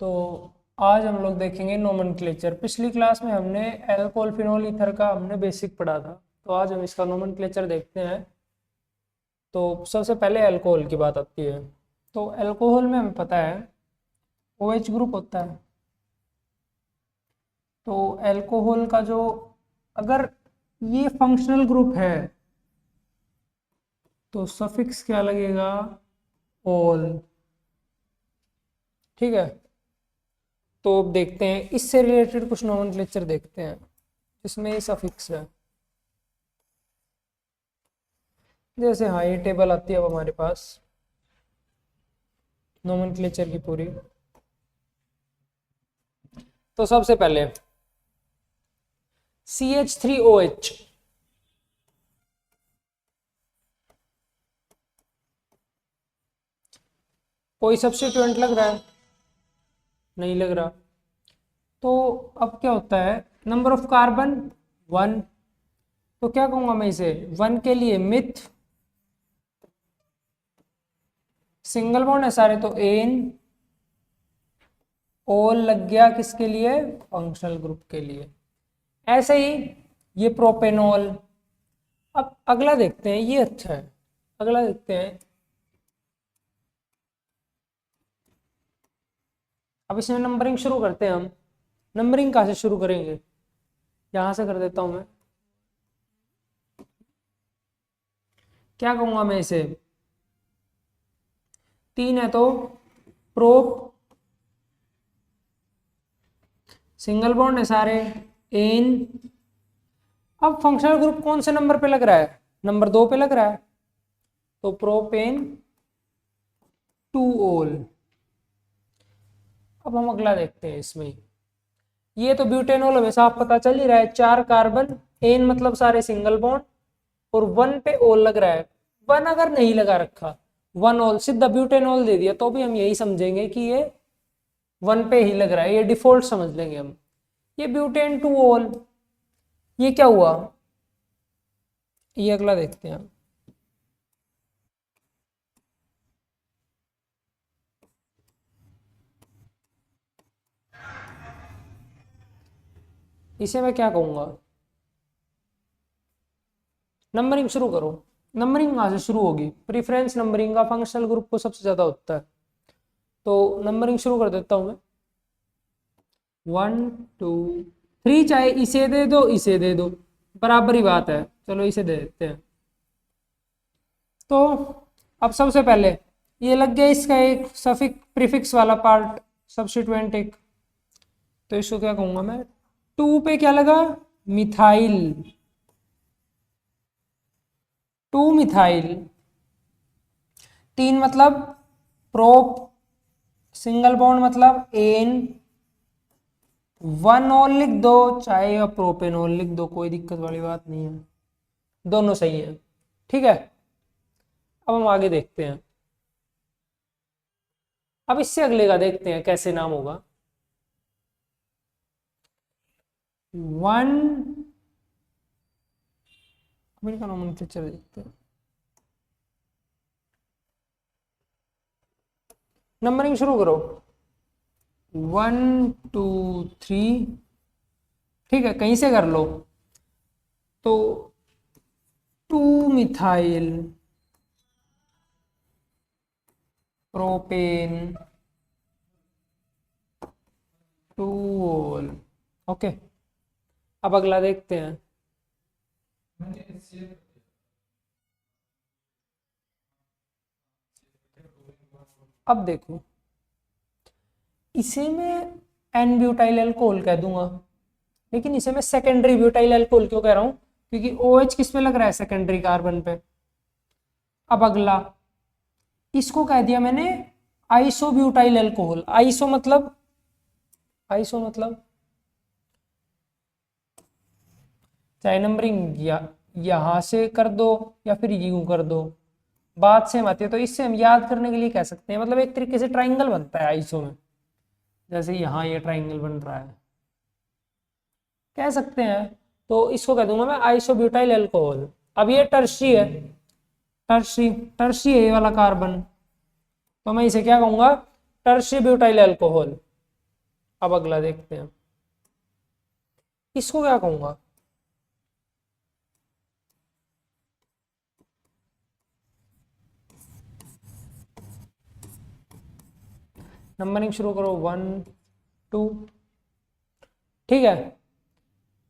तो आज हम लोग देखेंगे नोमेनक्लेचर। पिछली क्लास में हमने एल्कोहल फिनोल ईथर का हमने बेसिक पढ़ा था, तो आज हम इसका नोमेनक्लेचर देखते हैं। तो सबसे पहले अल्कोहल की बात आती है। तो अल्कोहल में हमें पता है OH ग्रुप होता है। तो अल्कोहल का जो अगर ये फंक्शनल ग्रुप है तो सफिक्स क्या लगेगा, ओल। ठीक है, तो अब देखते हैं इससे रिलेटेड कुछ नोमेनक्लेचर देखते हैं जिसमें ये सफिक्स है। जैसे हाँ, ये टेबल आती है अब हमारे पास नोमेनक्लेचर की पूरी। तो सबसे पहले CH3OH, कोई सब्स्टिट्यूएंट लग रहा है? नहीं लग रहा। तो अब क्या होता है, नंबर ऑफ कार्बन 1। तो क्या कहूंगा मैं इसे, 1 के लिए मिथ, सिंगल बॉन्ड है सारे तो एन, ओल लग गया किसके लिए, फंक्शनल ग्रुप के लिए। ऐसे ही ये प्रोपेनॉल। अब अगला देखते हैं, ये अच्छा है, अगला देखते हैं। अब इसमें नंबरिंग शुरू करते हैं हम। नंबरिंग कहाँ से शुरू करेंगे, यहां से कर देता हूं मैं। क्या कहूंगा मैं इसे, 3 है तो प्रोप, सिंगल बॉन्ड है सारे एन। अब फंक्शनल ग्रुप कौन से नंबर पे लग रहा है, नंबर 2 पे लग रहा है, तो प्रोपेन 2 ओल। अब हम अगला देखते हैं इसमें। ये तो ब्यूटेनॉल हमें साफ पता चल ही रहा है, 4 कार्बन, एन मतलब सारे सिंगल बॉन्ड, और 1 पे ओल लग रहा है। 1 अगर नहीं लगा रखा, 1 ओल सीधा ब्यूटेनॉल दे दिया, तो भी हम यही समझेंगे कि ये 1 पे ही लग रहा है, ये डिफॉल्ट समझ लेंगे हम। ये ब्यूटेन 2 ओल, ये क्या हुआ, ये अगला देखते हैं। इसे मैं क्या कहूंगा, नंबरिंग शुरू करो। नंबरिंग कहाँ से शुरू होगी, प्रीफरेंस नंबरिंग का फंक्शनल ग्रुप को सबसे ज्यादा होता है, तो नंबरिंग शुरू कर देता हूं मैं। 1 2 3, चाहे इसे दे दो इसे दे दो, बराबर ही बात है, चलो इसे दे देते हैं। तो अब सबसे पहले ये लग गया इसका एक सफिक्स प्रीफिक्स वाला पार्ट, सब्स्टिट्यूएंट एक। तो इसको क्या कहूंगा मैं, 2 पे क्या लगा, मिथाइल, 2 मिथाइल। 3 मतलब प्रोप, सिंगल बॉन्ड मतलब एन, 1 और लिख दो चाहे प्रोपेनॉल लिख दो, कोई दिक्कत वाली बात नहीं है, दोनों सही है। ठीक है, अब हम आगे देखते हैं। अब इससे अगले का देखते हैं कैसे नाम होगा। 1, अब इनका नोमेनक्लेचर देखते हैं। नंबरिंग शुरू करो, 1 2 3। ठीक है, कहीं से कर लो। तो 2 मिथाइल प्रोपेन 2 ओल। ओके, अब अगला देखते हैं। अब देखो, इसे मैं एन ब्यूटाइल अल्कोहल कह दूंगा, लेकिन इसे मैं सेकेंडरी ब्यूटाइल अल्कोहल क्यों कह रहा हूं, क्योंकि OH किस पे लग रहा है, सेकेंडरी कार्बन पे। अब अगला, इसको कह दिया मैंने आइसो ब्यूटाइल अल्कोहल। आइसो मतलब, आइसो मतलब चाहे नंबरिंग या यहां से कर दो या फिर यूं कर दो, बात सेम आती है। तो इससे हम याद करने के लिए कह सकते हैं, मतलब एक तरीके से ट्राइंगल बनता है आइसो में, जैसे यहाँ ये ट्राइंगल बन रहा है, कह सकते हैं। तो इसको कह दूंगा मैं आइसोब्यूटाइल अल्कोहल। अब ये टर्शी है, टर्शी, टर्शी है ये वाला कार्बन, तो मैं इसे क्या कहूंगा, टर्शी ब्यूटाइल अल्कोहल। अब अगला देखते हैं, इसको क्या कहूंगा, नंबरिंग शुरू करो 1 2, ठीक है।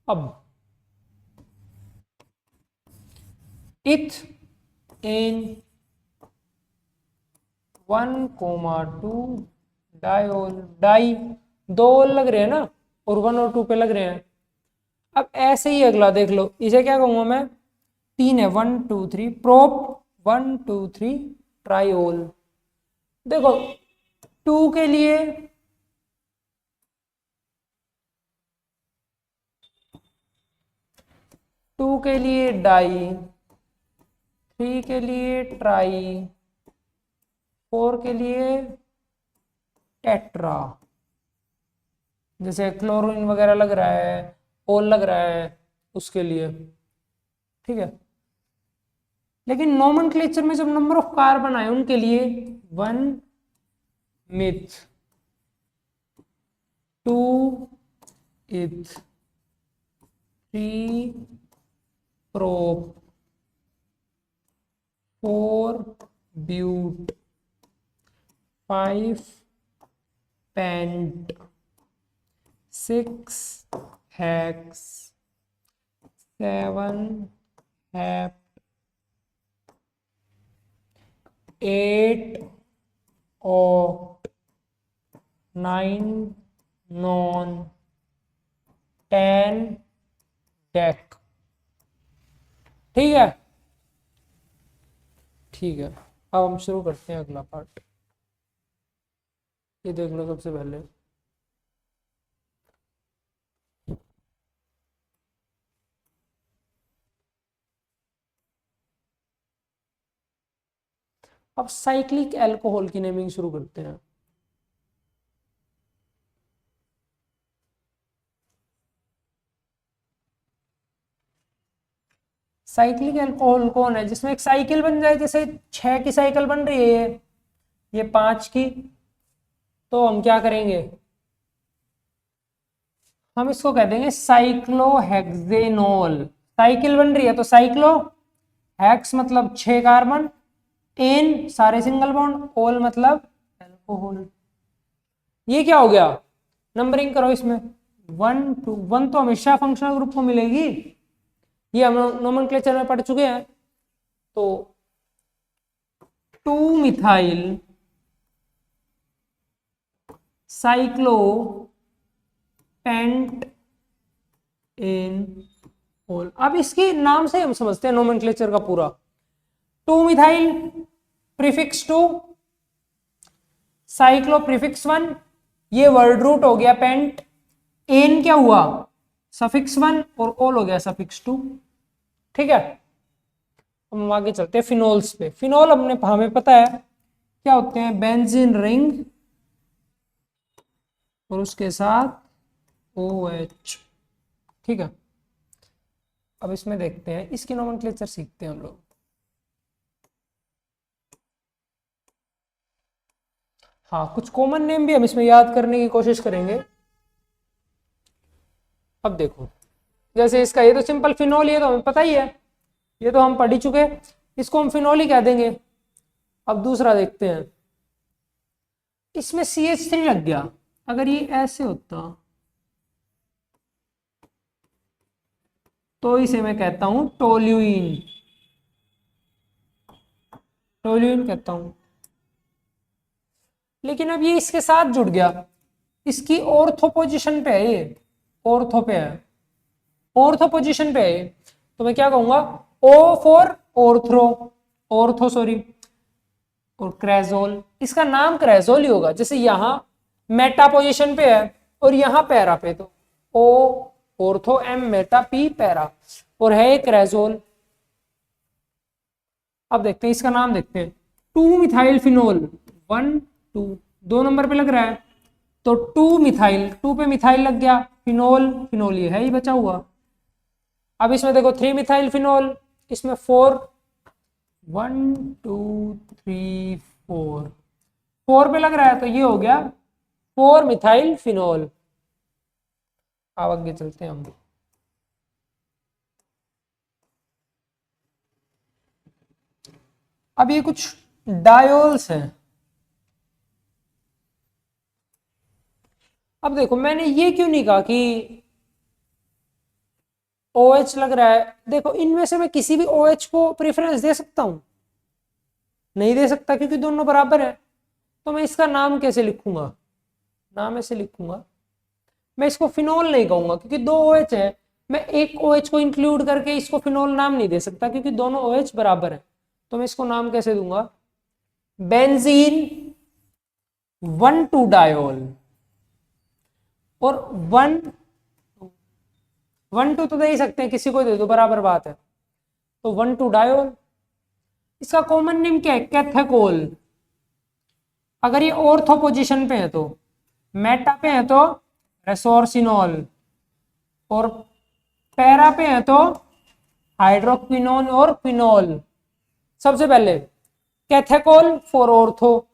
अब इथ इन 1,2 डायोल, डाई 2 लग रहे हैं ना, और 1 और 2 पे लग रहे हैं। अब ऐसे ही अगला देख लो, इसे क्या कहूंगा मैं, 3 है 1 2 3 प्रोप 1 2 3 ट्रायोल। देखो 2 के लिए डाई, 3 के लिए ट्राई, 4 के लिए टेट्रा, जैसे क्लोरीन वगैरह लग रहा है, ओल लग रहा है उसके लिए, ठीक है। लेकिन नोमेनक्लेचर में जब नंबर ऑफ कार्बन आए उनके लिए 1 myth, 2 eth, 3 prop, 4 but, 5 pent, 6 hex, 7 hep, 8 oct, 9 non, 10 dec, ठीक है। ठीक है, अब हम शुरू करते हैं अगला पार्ट। ये देख लो सबसे पहले, अब साइक्लिक अल्कोहल की नेमिंग शुरू करते हैं। साइक्लिक अल्कोहल कौन है, जिसमें एक साइकिल बन जाए, जैसे 6 की साइकिल बन रही है, ये 5 की, तो हम क्या करेंगे, हम इसको कह देंगे साइक्लोहेक्सेनोल। साइकिल बन रही है तो साइक्लो, हेक्स मतलब 6 कार्बन, एन सारे सिंगल बॉन्ड, ओल मतलब अल्कोहल। ये क्या हो गया, नंबरिंग करो इसमें, 1 2, 1 तो हमेशा फंक्शनल ग्रुप को मिलेगी, ये हम नोमेनक्लेचर में पढ़ चुके हैं। तो 2 मिथाइल साइक्लो पेंट इन ओल। अब इसके नाम से हम समझते हैं नोमेनक्लेचर का पूरा, 2 मिथाइल प्रीफिक्स 2, साइक्लो प्रीफिक्स 1, ये वर्ड रूट हो गया पेंट, एन क्या हुआ सफिक्स 1, और ओल हो गया सफिक्स 2, ठीक है। हम आगे चलते हैं फिनोल्स पे। फिनोल हमें पता है क्या होते हैं, बेंजीन रिंग और उसके साथ OH, ठीक है। अब इसमें देखते हैं, इसकी नोमेनक्लेचर सीखते हैं हम लोग। हाँ, कुछ कॉमन नेम भी हम इसमें याद करने की कोशिश करेंगे। अब देखो, जैसे इसका ये तो सिंपल फिनोल, ये तो हमें पता ही है, ये तो हम पढ़ ही चुके, इसको हम फिनोल ही कह देंगे। अब दूसरा देखते हैं, इसमें CH3 लग गया, अगर ये ऐसे होता तो इसे मैं कहता हूं टोल्यूइन, टोल्यूइन कहता हूं। लेकिन अब ये इसके साथ जुड़ गया, इसकी ऑर्थो पोजीशन पे है, ये ऑर्थो पे है, ऑर्थो पोजीशन पे है, तो मैं क्या कहूंगा, O for ortho, ortho sorry, और क्रेजोल, इसका नाम क्रेजोल ही होगा। जैसे यहां मेटा पोजीशन पे है और यहां पैरा पे, तो O ortho, M Meta, P para, और है क्रेजोल। अब देखते हैं इसका नाम, देखते हैं 2 मिथाइल फिनोल, 1 2 2 नंबर पे लग रहा है, तो 2 मिथाइल, 2 पे मिथाइल लग गया, फिनोल, फिनोल ये है ही बचा हुआ। अब इसमें देखो 3 मिथाइल फिनोल, इसमें 4, 1 2 3 4, 4 पे लग रहा है, तो ये हो गया 4 मिथाइल फिनोल। अब आगे चलते हैं हम। अब ये कुछ डायोल्स हैं। अब देखो मैंने ये क्यों नहीं कहा कि OH लग रहा है, देखो इनमें से मैं किसी भी OH को प्रेफरेंस दे सकता हूं? नहीं दे सकता, क्योंकि दोनों बराबर है। तो मैं इसका नाम कैसे लिखूंगा? नाम ऐसे लिखूंगा, मैं इसको फिनोल नहीं कहूंगा क्योंकि दो OH है। मैं एक OH को इंक्लूड करके इसको फिनोल नाम नहीं दे सकता क्योंकि दोनों OH बराबर है। तो मैं इसको नाम कैसे दूंगा? बेंजीन 1,2 डायोल, और 1,2 तो दे ही सकते हैं, किसी को दे दो बराबर बात है। तो 1,2 डायोल। इसका कॉमन नेम क्या है? कैथेकोल। अगर ये ऑर्थो पोजीशन पे है तो, मेटा पे है तो रेसोर्सिनॉल, और पैरा पे है तो हाइड्रोक्विनोन और क्विनोल। सबसे पहले कैथेकोल फॉर ऑर्थो,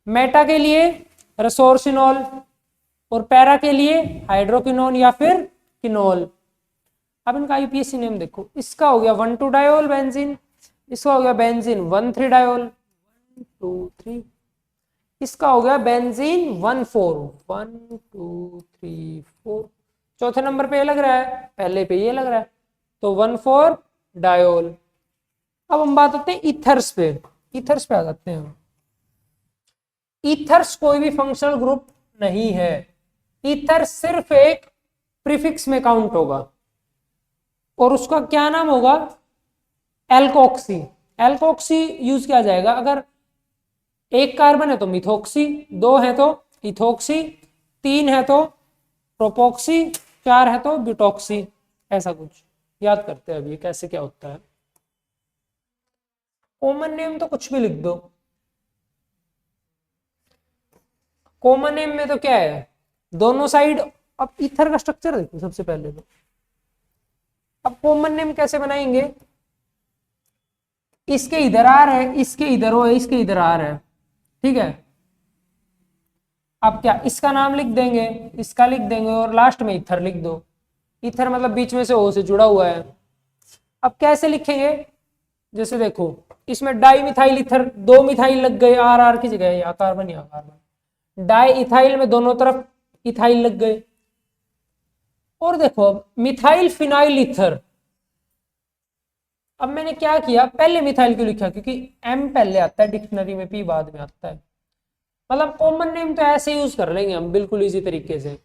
मेटा के लिए रेसोर्सिनॉल, और पैरा के लिए हाइड्रोक्विनोन या फिर क्विनोल। अब इनका यूपीएससी नेम देखो, इसका हो गया 1,2 डायोल बेंजीन, इसका हो गया बेंजीन 1,3 डायोल 1 2 3, इसका हो गया बेंजीन 1,4 1 2 3 4, चौथे नंबर पे ये लग रहा है, पहले पे ये लग रहा है, तो 1,4 डायोल। अब हम बात करते हैं ईथर्स पे। ईथर्स पे आ जाते हैं हम। ईथर्स कोई भी फंक्शनल ग्रुप नहीं है। ईथर सिर्फ एक प्रीफिक्स में काउंट होगा, और उसका क्या नाम होगा? एल्कोक्सी। एल्कोक्सी यूज किया जाएगा अगर एक कार्बन है तो मिथोक्सी, दो है तो इथोक्सी, तीन है तो प्रोपोक्सी, चार है तो ब्यूटोक्सी। ऐसा कुछ याद करते हैं अभी कैसे क्या होता है। कॉमन नेम तो कुछ भी लिख दो। कॉमन नेम में तो क्या है? दोनों साइड। अब ईथर का स्ट्रक्चर देखो सबसे पहले तो। अब कॉमन नेम कैसे बनाएंगे? इसके इधर आ रहा है, इसके इधर हो, इसके इधर आ रहा है, ठीक है। अब क्या, इसका नाम लिख देंगे, इसका लिख देंगे, और लास्ट में ईथर लिख दो। ईथर मतलब बीच में से O से जुड़ा हुआ है। अब कैसे लिखेंगे? जैसे देखो इसमें डाई मिथाइल ईथर, दो मिथाइल लग गए आर आर की जगह, या कार्बन या कार्बन। डाई इथाइल में दोनों तरफ इथाइल लग गए। और देखो मिथाइल फिनाइल ईथर। अब मैंने क्या किया, पहले मिथाइल क्यों लिखा? क्योंकि M पहले आता है डिक्शनरी में, P बाद में आता है। मतलब कॉमन नेम तो ऐसे यूज कर लेंगे हम बिल्कुल इजी तरीके से।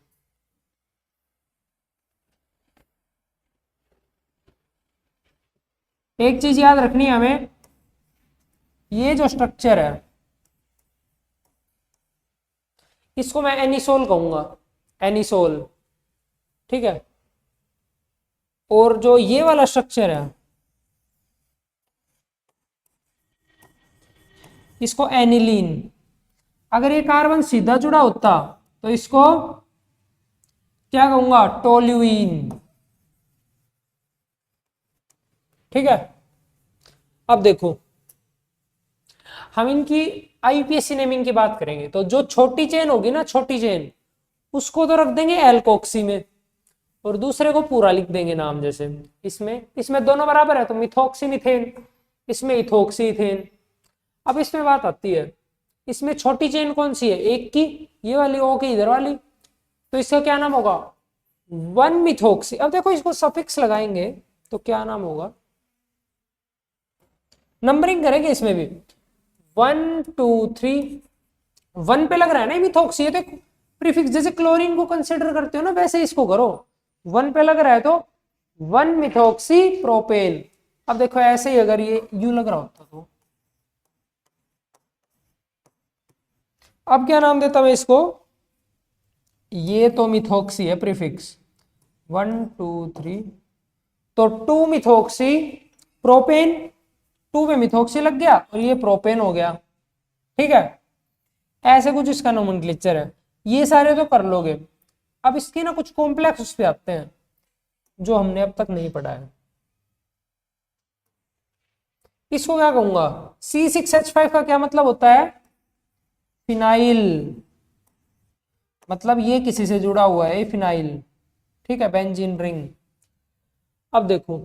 एक चीज याद रखनी है हमें, ये जो स्ट्रक्चर है इसको मैं एनिसोल कहूंगा, एनिसोल, ठीक है। और जो ये वाला स्ट्रक्चर है इसको एनिलीन। अगर ये कार्बन सीधा जुड़ा होता तो इसको क्या कहूंगा? टोल्यूइन, ठीक है। अब देखो हम इनकी आईयूपीएसी नेमिंग की बात करेंगे, तो जो छोटी चेन होगी ना, छोटी चेन, उसको तो रख देंगे एल्कोक्सी में, और दूसरे को पूरा लिख देंगे नाम। जैसे इसमें दोनों बराबर है तो मिथोक्सी मिथेन, इसमें इथोक्सी इथेन। अब इसमें बात आती है, इसमें छोटी चेन कौन सी है? एक की, ये वाली O की इधर वाली, तो इसका क्या नाम होगा? 1 मिथोक्सी। अब देखो इसको सफिक्स लगाएंगे तो क्या नाम होगा? नंबरिंग करेंगे इसमें भी, 1 2 3, 1 पे लग रहा है ना मिथोक्सी, ये तो प्रीफिक्स, जैसे क्लोरीन को कंसिडर करते हो ना वैसे इसको करो। 1 पे लग रहा है तो 1 मिथोक्सी प्रोपेन। अब देखो ऐसे ही अगर ये यू लग रहा होता तो, अब क्या नाम देता मैं इसको? ये तो मिथोक्सी है प्रीफिक्स, 1 2 3, तो 2 मिथोक्सी प्रोपेन, 2 में मिथोक्सी लग गया और ये प्रोपेन हो गया, ठीक है। ऐसे कुछ इसका नोमेनक्लेचर है। ये सारे तो कर लोगे। अब इसके ना कुछ कॉम्प्लेक्स उस पे आते हैं जो हमने अब तक नहीं पढ़ा है। इसको क्या कहूंगा? C6H5 का क्या मतलब होता है? फिनाइल। मतलब ये किसी से जुड़ा हुआ है, फिनाइल। ठीक है, बेंजीन रिंग। अब देखो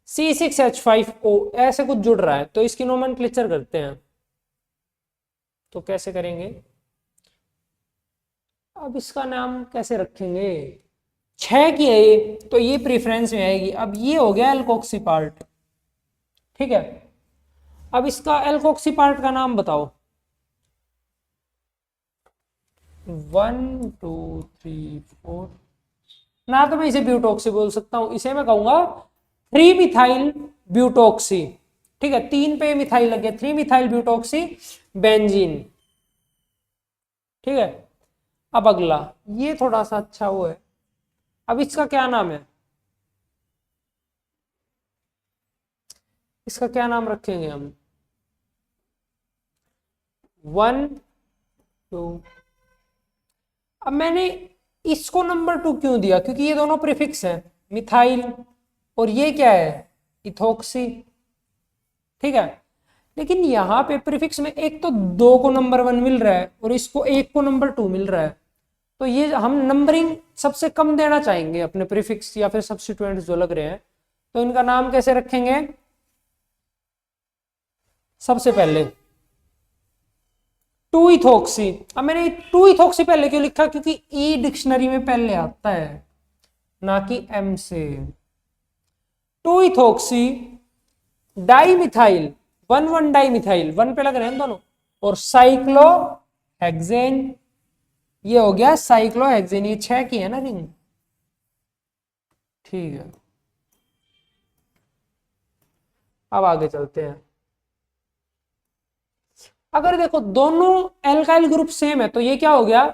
C6H5O ऐसे कुछ जुड़ रहा है, तो इसकी नोमेनक्लेचर करते हैं। तो कैसे करेंगे, अब इसका नाम कैसे रखेंगे, 6 की है ये, तो ये प्रेफरेंस में आएगी। अब ये हो गया एल्कोक्सी पार्ट, ठीक है। अब इसका एल्कोक्सी पार्ट का नाम बताओ। 1 2 3 4, ना तो मैं इसे ब्यूटोक्सी बोल सकता हूं, इसे मैं कहूंगा 3 मिथाइल ब्यूटोक्सी, ठीक है। 3 पे मिथाइल लग गया, 3 मिथाइल ब्यूटोक्सी बेंजीन, ठीक है। अब अगला, ये थोड़ा सा अच्छा वो है। अब इसका क्या नाम है, इसका क्या नाम रखेंगे हम, 1 2। अब मैंने इसको नंबर 2 क्यों दिया, क्योंकि ये दोनों प्रीफिक्स हैं, मिथाइल और ये क्या है, इथोक्सी, ठीक है। लेकिन यहाँ पे प्रीफिक्स में एक तो 2 को नंबर 1 मिल रहा है और इसको 1 को नंबर 2 मिल रहा है, तो ये हम नंबरिंग सबसे कम देना चाहेंगे अपने प्रीफिक्स या फिर सब्स्टिट्यूएंट्स जो लग रहे हैं। तो इनका नाम कैसे रखेंगे, सबसे पहले 2 इथोक्सी। अब मैंने 2 इथोक्सी पहले क्यों लिखा, क्योंकि ई डिक्शनरी में पहले आता है, ना कि एम से। 2 इथोक्सी डाइमिथाइल, 1 डाइमिथाइल, 1 पे लग रहे हैं दोनों, और साइक्लोहेक्सेन, ये हो गया साइक्लोहेक्सेन। ये 6 की है ना रिंग, ठीक है। अब आगे चलते हैं। अगर देखो दोनों एल्काइल ग्रुप सेम है तो ये क्या हो गया,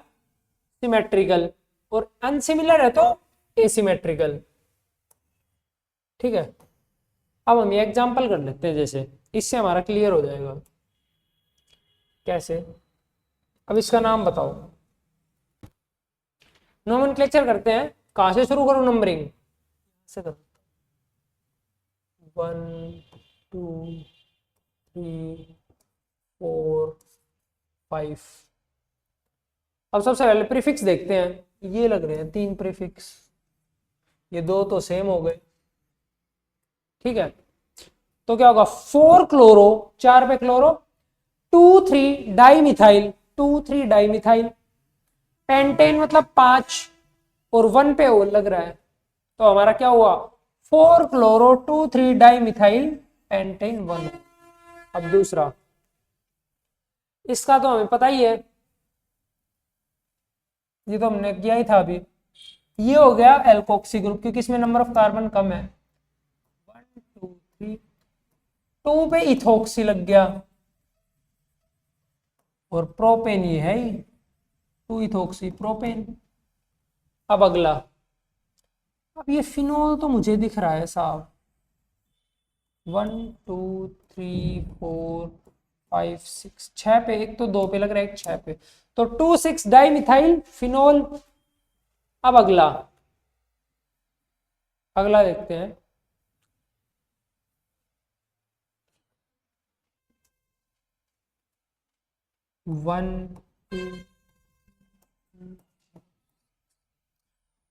सिमेट्रिकल, और अनसिमिलर है तो एसिमेट्रिकल, ठीक है। अब हम ये एग्जांपल कर लेते हैं, जैसे इससे हमारा क्लियर हो जाएगा। कैसे, अब इसका नाम बताओ, नोमेनक्लेचर करते हैं। कहां से शुरू करूं नंबरिंग, से करो, 1 2 3 4 5। अब सबसे पहले प्रीफिक्स देखते हैं, ये लग रहे हैं 3 प्रीफिक्स, ये 2 तो सेम हो गए, ठीक है। तो क्या होगा, 4 क्लोरो, 4 पे क्लोरो, 2 3 डाइमिथाइल, 2 3 डाइमिथाइल, पेंटेन मतलब 5, और 1 पे ओ लग रहा है, तो हमारा क्या हुआ, 4 क्लोरो 2 3 डाइमिथाइल पेंटेन 1। अब दूसरा, इसका तो हमें पता ही है, ये तो हमने किया ही था अभी। ये हो गया एल्कोक्सी ग्रुप, क्योंकि इसमें नंबर ऑफ कार्बन कम है। 1 2 3, 2 पे इथोक्सी लग गया, और प्रोपेन ये है ही, 2 इथोक्सी प्रोपेन। अब अगला, अब ये फिनोल तो मुझे दिख रहा है साहब, 1 2 3 4 5 6, 6 पे, एक तो 2 पे लग रहा है, एक 6 पे, तो 2 6 डाइमिथाइल फिनोल। अब अगला, अगला देखते हैं,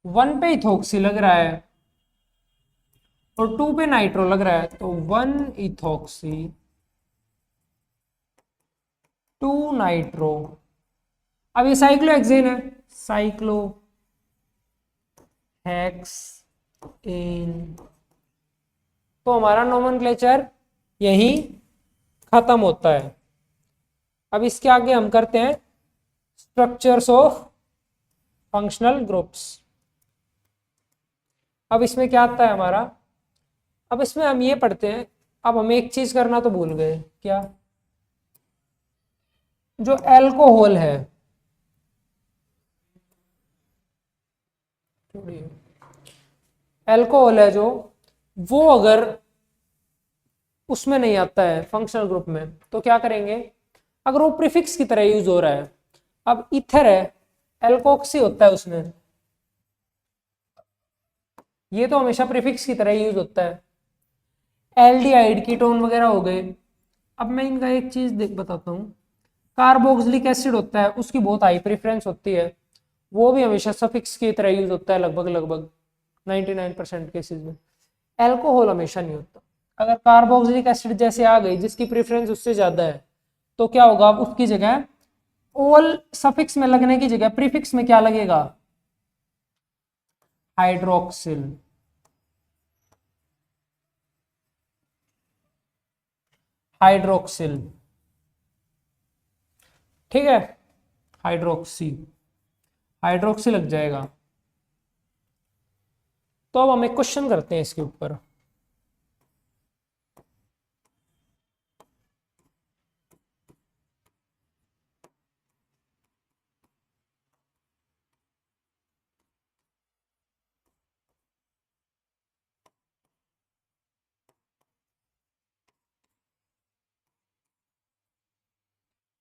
1 पे इथोक्सी लग रहा है और 2 पे नाइट्रो लग रहा है, तो 1 इथोक्सी 2 नाइट्रो। अब ये साइक्लोहेक्सेन है, साइक्लो हेक्सेन, तो हमारा नोमेनक्लेचर यही खत्म होता है। अब इसके आगे हम करते हैं स्ट्रक्चर्स ऑफ फंक्शनल ग्रुप्स। अब इसमें क्या आता है हमारा, अब इसमें हम ये पढ़ते हैं। अब हम एक चीज करना तो भूल गए, क्या, जो एल्कोहल है, एल्कोहल है जो, वो अगर उसमें नहीं आता है फंक्शनल ग्रुप में, तो क्या करेंगे, अगर वो प्रीफिक्स की तरह यूज हो रहा है, अब इथर है, एल्कोक्सी होता है उसमें, ये तो हमेशा प्रीफिक्स की तरह यूज होता है। एल्डिहाइड कीटोन वगैरह हो गए। अब मैं इनका एक चीज देख बताता हूँ, कार्बोक्सिलिक एसिड होता है, उसकी बहुत हाई प्रेफरेंस होती है, वो भी हमेशा सफिक्स की तरह यूज होता है लगभग लगभग 99% केसेस में। एल्कोहल हमेशा नहीं होता। अगर कार्बोक्सिलिक एसिड जैसे आ गई जिसकी प्रेफरेंस उससे ज्यादा है तो क्या होगा, अब उसकी जगह ओल सफिक्स में लगने की जगह प्रीफिक्स में क्या लगेगा, हाइड्रोक्सिल। हाइड्रोक्सिल, ठीक है, हाइड्रोक्सी, हाइड्रोक्सी लग जाएगा। तो अब हम एक क्वेश्चन करते हैं इसके ऊपर।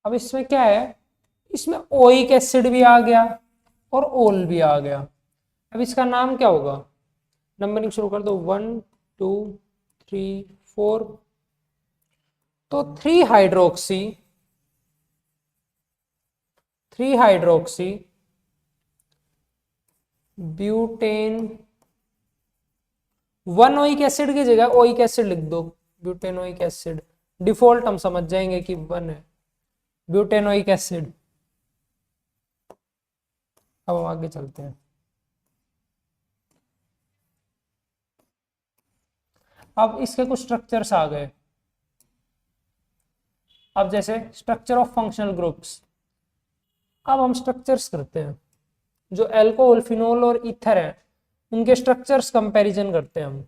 अब इसमें क्या है, इसमें ओइक एसिड भी आ गया और ओल भी आ गया। अब इसका नाम क्या होगा, नंबरिंग शुरू कर दो, 1 2 3 4। तो 3 hydroxy, 3 hydroxy butane, 1 oic acid की जगह ओइक एसिड लिख दो, ब्यूटेनोइक एसिड। डिफॉल्ट हम समझ जाएंगे कि 1 है, ब्यूटेनोइक एसिड। अब हम आगे चलते हैं। अब इसके कुछ स्ट्रक्चर्स आ गए। अब जैसे स्ट्रक्चर ऑफ फंक्शनल ग्रुप्स, अब हम स्ट्रक्चर्स करते हैं। जो एल्कोहल, फिनोल और ईथर है उनके स्ट्रक्चर्स कंपैरिजन करते हैं हम।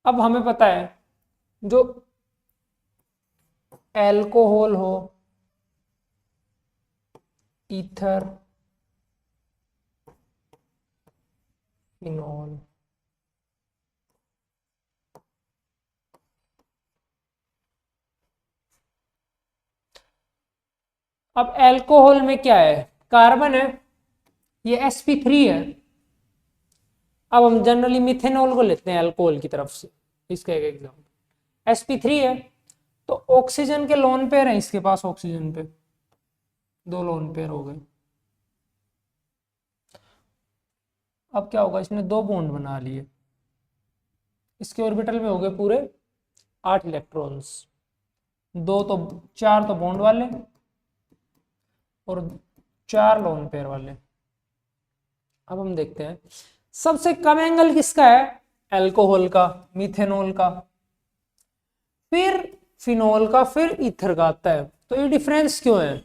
अब हमें पता है जो एल्कोहल हो, ईथर, फिनोल, अब एल्कोहल में क्या है, कार्बन है, ये sp3 है। अब हम जनरली मिथेनॉल को लेते हैं अल्कोहल की तरफ से, इसका एक एग्जाम्पल sp3 है। तो ऑक्सीजन के लोन पेयर है इसके पास, ऑक्सीजन पे 2 लोन पेयर हो गए। अब क्या होगा, इसने 2 बॉन्ड बना लिए, इसके ऑर्बिटल में हो गए पूरे 8 इलेक्ट्रॉन्स, 4 तो बॉन्ड वाले और 4 लोन पेयर वाले। अब हम देखते हैं सबसे कम एंगल किसका है, एल्कोहल का, मिथेनॉल का, फिर फिनोल का, फिर ईथर का आता है। तो ये डिफरेंस क्यों है,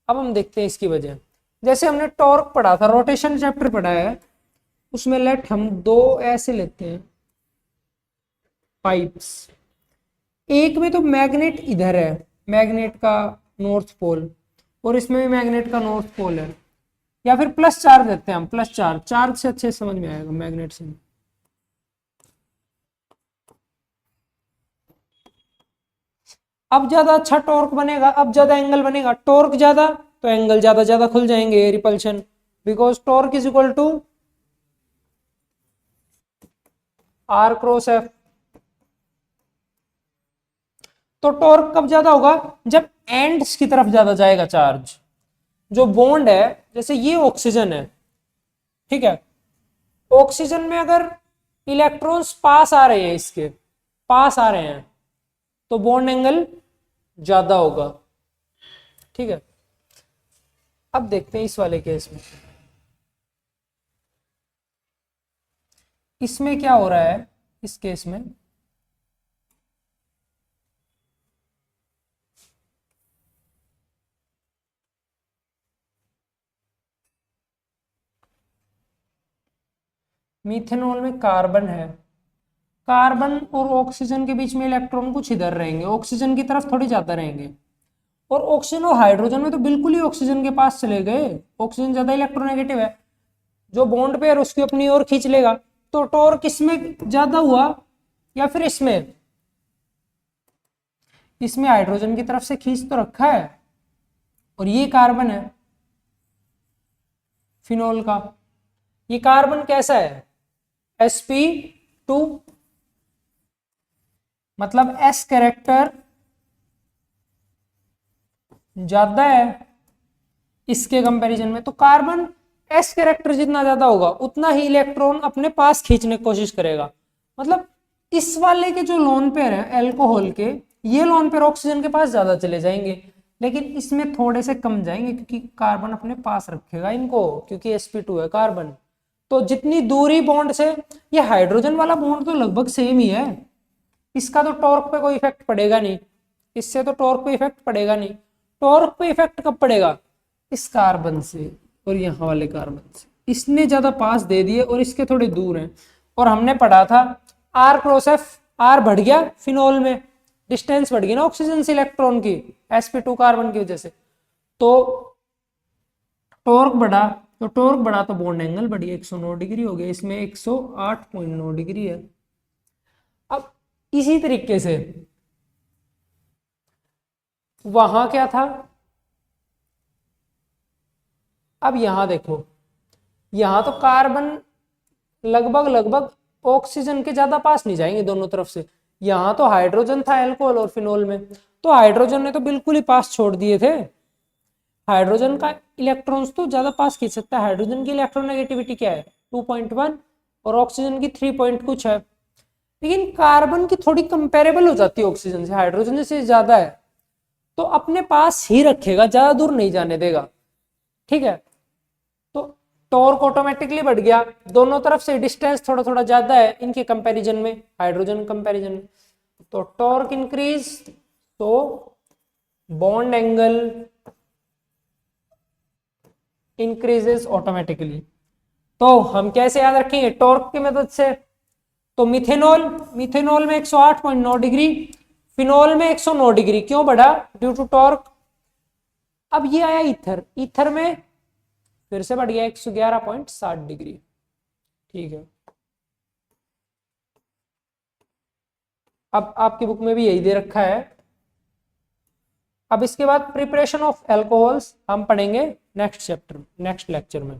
अब हम देखते हैं इसकी वजह। जैसे हमने टॉर्क पढ़ा था, रोटेशन चैप्टर पढ़ा है, उसमें लेट हम 2 ऐसे लेते हैं पाइप्स। एक में तो मैग्नेट इधर है, मैग्नेट का नॉर्थ पोल, और इसमें भी मैग्नेट का नॉर्थ पोल है। या फिर प्लस चार्ज देते हैं हम, प्लस चार्ज, चार्ज से अच्छे समझ में आएगा मैग्नेट से। अब ज्यादा अच्छा टॉर्क बनेगा, अब ज्यादा एंगल बनेगा, टॉर्क ज्यादा तो एंगल ज्यादा ज्यादा खुल जाएंगे, repulsion, because torque is equal to r cross F. तो टॉर्क कब ज्यादा होगा, जब एंड्स की तरफ ज्यादा जाएगा चार्ज। जो बॉन्ड है, जैसे ये ऑक्सीजन है, ठीक है, ऑक्सीजन में अगर इलेक्ट्रॉन्स पास आ रहे हैं, इसके पास आ रहे हैं, तो बॉन्ड एंगल ज्यादा होगा, ठीक है। अब देखते हैं इस वाले केस में, इसमें क्या हो रहा है, इस केस में मीथेनॉल में कार्बन है, कार्बन और ऑक्सीजन के बीच में इलेक्ट्रॉन कुछ इधर रहेंगे, ऑक्सीजन की तरफ थोड़ी ज्यादा रहेंगे। और ऑक्सीजन और हाइड्रोजन में तो बिल्कुल ही ऑक्सीजन के पास चले गए, ऑक्सीजन ज्यादा इलेक्ट्रोनेगेटिव है, जो बॉन्ड पेयर उसकी अपनी ओर खींच लेगा। तो टॉर्क इसमें ज्यादा हुआ या फिर इसमें, इसमें हाइड्रोजन की तरफ से खींच तो रखा है, और ये कार्बन है फिनोल का। ये कार्बन कैसा है, sp2, मतलब s कैरेक्टर ज्यादा है, इसके कंपैरिजन में। तो कार्बन s कैरेक्टर जितना ज्यादा होगा उतना ही इलेक्ट्रॉन अपने पास खींचने की कोशिश करेगा। मतलब इस वाले के जो लोन पेयर है एल्कोहल के, ये लोन पेयर ऑक्सीजन के पास ज्यादा चले जाएंगे, लेकिन इसमें थोड़े से कम जाएंगे क्योंकि कार्बन अपने पास रखेगा इनको, क्योंकि sp2 है कार्बन। तो जितनी दूरी बॉन्ड से, ये हाइड्रोजन वाला बॉन्ड तो लगभग सेम ही है, इसका तो टॉर्क पे कोई इफेक्ट पड़ेगा नहीं, इससे तो टॉर्क पे इफेक्ट पड़ेगा नहीं। टॉर्क पे इफेक्ट कब पड़ेगा? इस कार्बन से और यहाँ वाले कार्बन से, इसने ज्यादा पास दे दिए और इसके थोड़े दूर हैं। और हमने पढ़ा था आर क्रॉस एफ, आर बढ़ गया फिनोल में, डिस्टेंस बढ़ गई ना ऑक्सीजन से इलेक्ट्रॉन की sp2 कार्बन की वजह से, तो टॉर्क बढ़ा, तो टॉर्क बढ़ा तो बॉन्ड एंगल बढ़ी, 109 डिग्री हो गया, इसमें 108.9 डिग्री है। अब इसी तरीके से वहां क्या था, अब यहां देखो, यहां तो कार्बन लगभग लगभग ऑक्सीजन के ज्यादा पास नहीं जाएंगे दोनों तरफ से। यहां तो हाइड्रोजन था अल्कोहल और फिनोल में, तो हाइड्रोजन ने तो बिल्कुल ही पास छोड़ दिए थे। हाइड्रोजन का इलेक्ट्रॉन्स तो ज्यादा पास खींच सकता है, हाइड्रोजन की इलेक्ट्रोनेगेटिविटी क्या है 2.1 और ऑक्सीजन की 3 पॉइंट कुछ है। लेकिन कार्बन की थोड़ी कंपेरेबल हो जाती है ऑक्सीजन से, हाइड्रोजन से ज्यादा है, तो अपने पास ही रखेगा, ज्यादा दूर नहीं जाने देगा। ठीक है, तो टॉर्क ऑटोमेटिकली बढ़ गया, दोनों तरफ से डिस्टेंस थोड़ा थोड़ा ज्यादा है इनके कंपैरिजन में, हाइड्रोजन कंपैरिजन में, तो टॉर्क इंक्रीज, तो बॉन्ड एंगल इंक्रीजेस ऑटोमेटिकली। तो हम कैसे याद रखेंगे टॉर्क की मदद से, तो मिथेनॉल, मिथेनॉल में 108.9 डिग्री, फिनोल में 109 डिग्री, क्यों बढ़ा? Due to torque. अब ये आया ईथर, ईथर में फिर से बढ़ गया 111.7 डिग्री। ठीक है, अब आपकी बुक में भी यही दे रखा है। अब इसके बाद प्रिपरेशन ऑफ एल्कोहल्स हम पढ़ेंगे नेक्स्ट चैप्टर, नेक्स्ट लेक्चर में।